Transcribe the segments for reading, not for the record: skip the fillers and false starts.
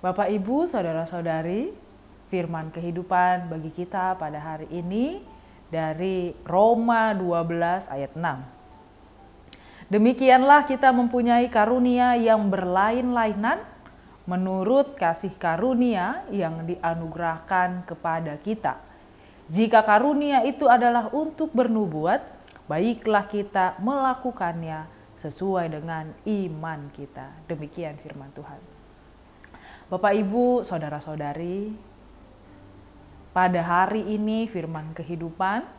Bapak, Ibu, Saudara-saudari, firman kehidupan bagi kita pada hari ini dari Roma 12 ayat 6. Demikianlah kita mempunyai karunia yang berlain-lainan menurut kasih karunia yang dianugerahkan kepada kita. Jika karunia itu adalah untuk bernubuat, baiklah kita melakukannya sesuai dengan iman kita. Demikian firman Tuhan. Bapak, Ibu, Saudara-saudari, pada hari ini firman kehidupan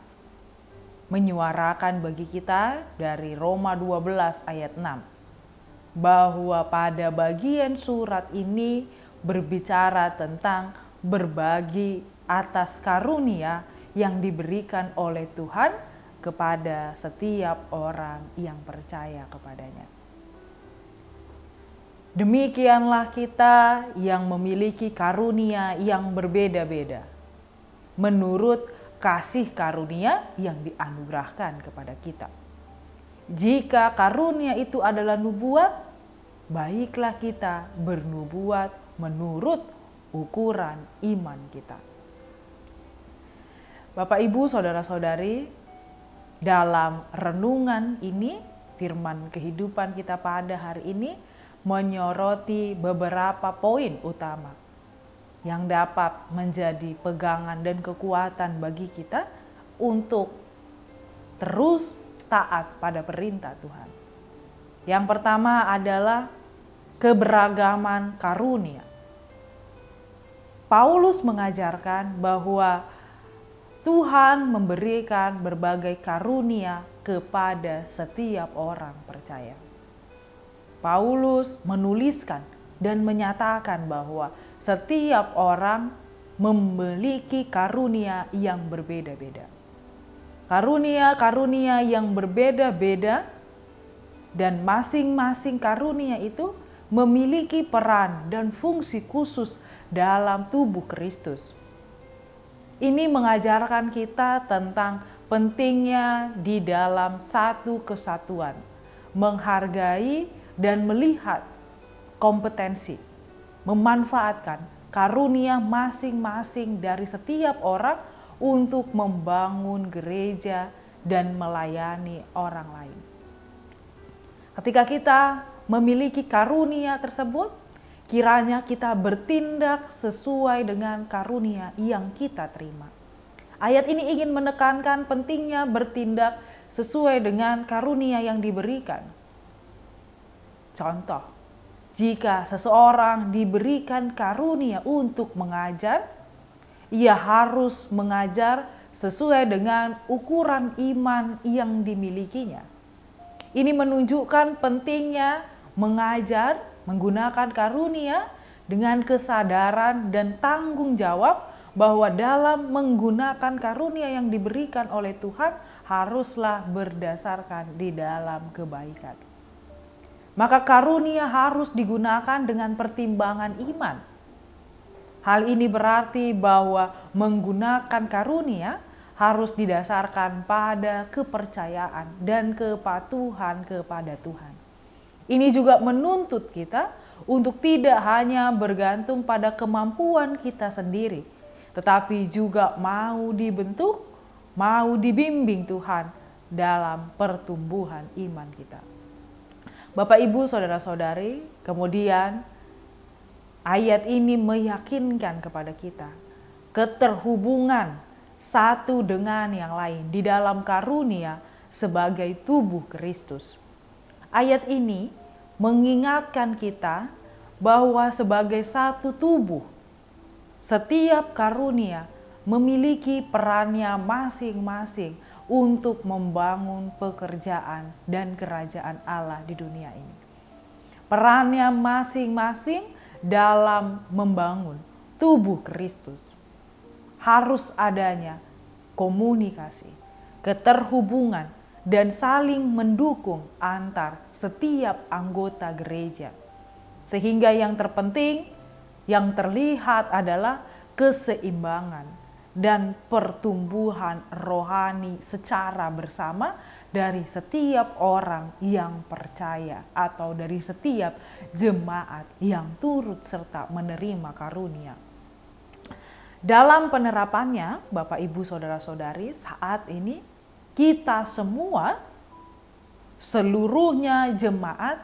menyuarakan bagi kita dari Roma 12 ayat 6 bahwa pada bagian surat ini berbicara tentang berbagi atas karunia yang diberikan oleh Tuhan kepada setiap orang yang percaya kepadanya. Demikianlah kita yang memiliki karunia yang berbeda-beda menurut kasih karunia yang dianugerahkan kepada kita. Jika karunia itu adalah nubuat, baiklah kita bernubuat menurut ukuran iman kita. Bapak, Ibu, Saudara-saudari, dalam renungan ini, firman kehidupan kita pada hari ini menyoroti beberapa poin utama yang dapat menjadi pegangan dan kekuatan bagi kita untuk terus taat pada perintah Tuhan. Yang pertama adalah keberagaman karunia. Paulus mengajarkan bahwa Tuhan memberikan berbagai karunia kepada setiap orang percaya. Paulus menuliskan dan menyatakan bahwa setiap orang memiliki karunia yang berbeda-beda. Karunia-karunia yang berbeda-beda dan masing-masing karunia itu memiliki peran dan fungsi khusus dalam tubuh Kristus. Ini mengajarkan kita tentang pentingnya di dalam satu kesatuan, menghargai dan melihat kompetensi, memanfaatkan karunia masing-masing dari setiap orang untuk membangun gereja dan melayani orang lain. Ketika kita memiliki karunia tersebut, kiranya kita bertindak sesuai dengan karunia yang kita terima. Ayat ini ingin menekankan pentingnya bertindak sesuai dengan karunia yang diberikan. Contoh, jika seseorang diberikan karunia untuk mengajar, ia harus mengajar sesuai dengan ukuran iman yang dimilikinya. Ini menunjukkan pentingnya mengajar menggunakan karunia dengan kesadaran dan tanggung jawab bahwa dalam menggunakan karunia yang diberikan oleh Tuhan haruslah berdasarkan di dalam kebaikan. Maka karunia harus digunakan dengan pertimbangan iman. Hal ini berarti bahwa menggunakan karunia harus didasarkan pada kepercayaan dan kepatuhan kepada Tuhan. Ini juga menuntut kita untuk tidak hanya bergantung pada kemampuan kita sendiri, tetapi juga mau dibentuk, mau dibimbing Tuhan dalam pertumbuhan iman kita. Bapak, Ibu, Saudara-saudari, kemudian ayat ini meyakinkan kepada kita keterhubungan satu dengan yang lain di dalam karunia sebagai tubuh Kristus. Ayat ini mengingatkan kita bahwa sebagai satu tubuh, setiap karunia memiliki perannya masing-masing untuk membangun pekerjaan dan kerajaan Allah di dunia ini. Perannya masing-masing dalam membangun tubuh Kristus. Harus adanya komunikasi, keterhubungan, dan saling mendukung antar setiap anggota gereja. Sehingga yang terpenting, yang terlihat adalah keseimbangan dan pertumbuhan rohani secara bersama dari setiap orang yang percaya atau dari setiap jemaat yang turut serta menerima karunia. Dalam penerapannya, Bapak Ibu Saudara-saudari, saat ini kita semua seluruhnya jemaat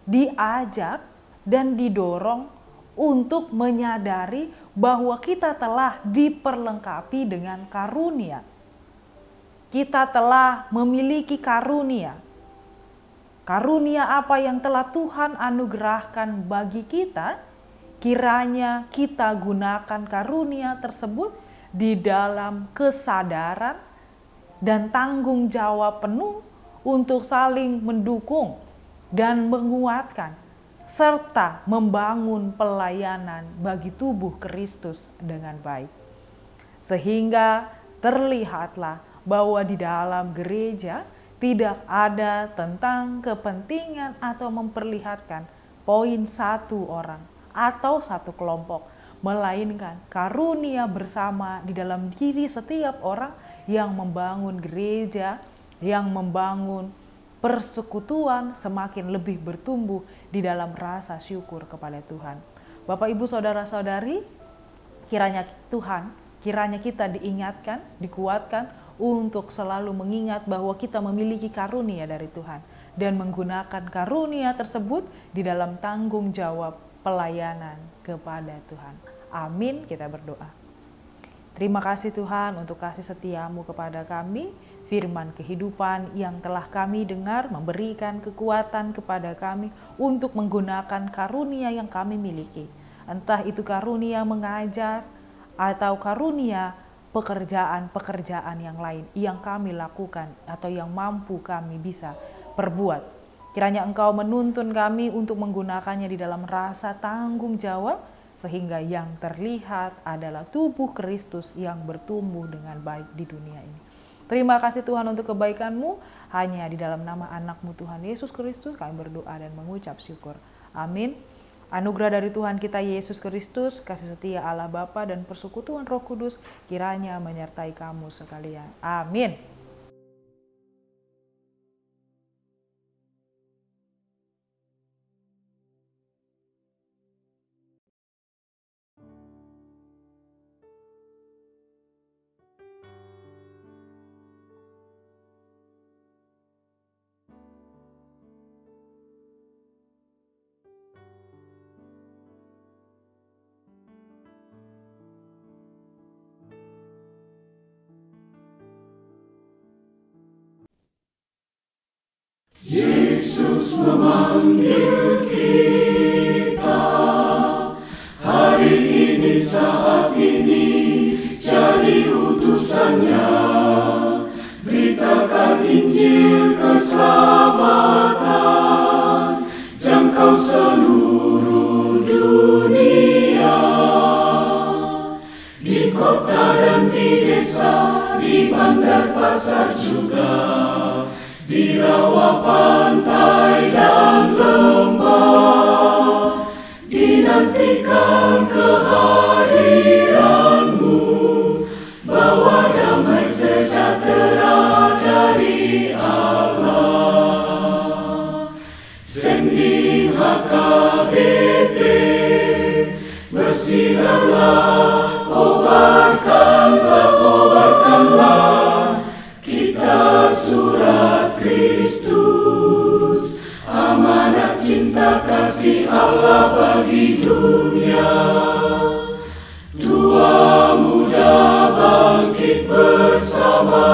diajak dan didorong untuk menyadari bahwa kita telah diperlengkapi dengan karunia. Kita telah memiliki karunia. Karunia apa yang telah Tuhan anugerahkan bagi kita, kiranya kita gunakan karunia tersebut di dalam kesadaran dan tanggung jawab penuh untuk saling mendukung dan menguatkan serta membangun pelayanan bagi tubuh Kristus dengan baik. Sehingga terlihatlah bahwa di dalam gereja tidak ada tentang kepentingan atau memperlihatkan poin satu orang atau satu kelompok, melainkan karunia bersama di dalam diri setiap orang yang membangun gereja, yang membangun persekutuan semakin lebih bertumbuh di dalam rasa syukur kepada Tuhan. Bapak, Ibu, Saudara-saudari, kiranya kita diingatkan, dikuatkan untuk selalu mengingat bahwa kita memiliki karunia dari Tuhan dan menggunakan karunia tersebut di dalam tanggung jawab pelayanan kepada Tuhan. Amin, kita berdoa. Terima kasih Tuhan untuk kasih setiamu kepada kami, firman kehidupan yang telah kami dengar memberikan kekuatan kepada kami untuk menggunakan karunia yang kami miliki. Entah itu karunia mengajar atau karunia pekerjaan-pekerjaan yang lain yang kami lakukan atau yang mampu kami bisa perbuat. Kiranya Engkau menuntun kami untuk menggunakannya di dalam rasa tanggung jawab, sehingga yang terlihat adalah tubuh Kristus yang bertumbuh dengan baik di dunia ini. Terima kasih Tuhan untuk kebaikan-Mu, hanya di dalam nama anak-Mu Tuhan Yesus Kristus kami berdoa dan mengucap syukur. Amin. Anugerah dari Tuhan kita Yesus Kristus, kasih setia Allah Bapa dan persekutuan Roh Kudus kiranya menyertai kamu sekalian. Amin. Yesus memanggil kita hari ini, saat ini, jadi utusannya. Beritakan Injil keselamatan, jangkau seluruh dunia. Di kota dan di desa, di bandar pasar juga, di rawa pantai dan lembah, dinantikan kehadiran-Mu, bawa damai sejahtera dari Allah. Sending HKBP, bersinarlah, kobarkanlah, kita surat Kristus, amanat cinta kasih Allah bagi dunia. Tua muda bangkit bersama,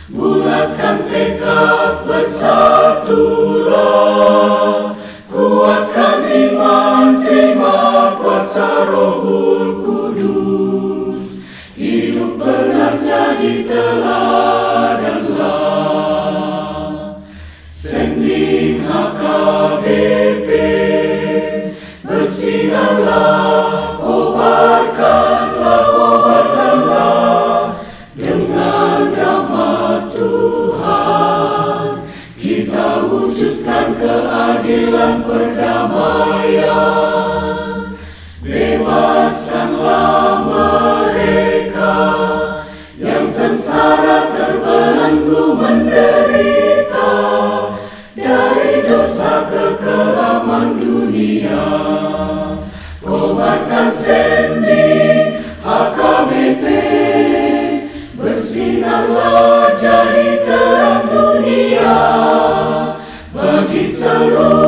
bulatkan tekad, bersatulah, kuatkan iman, terima kuasa Rohul Kudus, hidup benar jadi teladanlah. Sending HKBP, bersinarlah, kobarkanlah, dengan rahmat Tuhan kita wujudkan keadilan perdamaian. Bebaskanlah mereka yang sengsara terbelenggu menderita. seluruh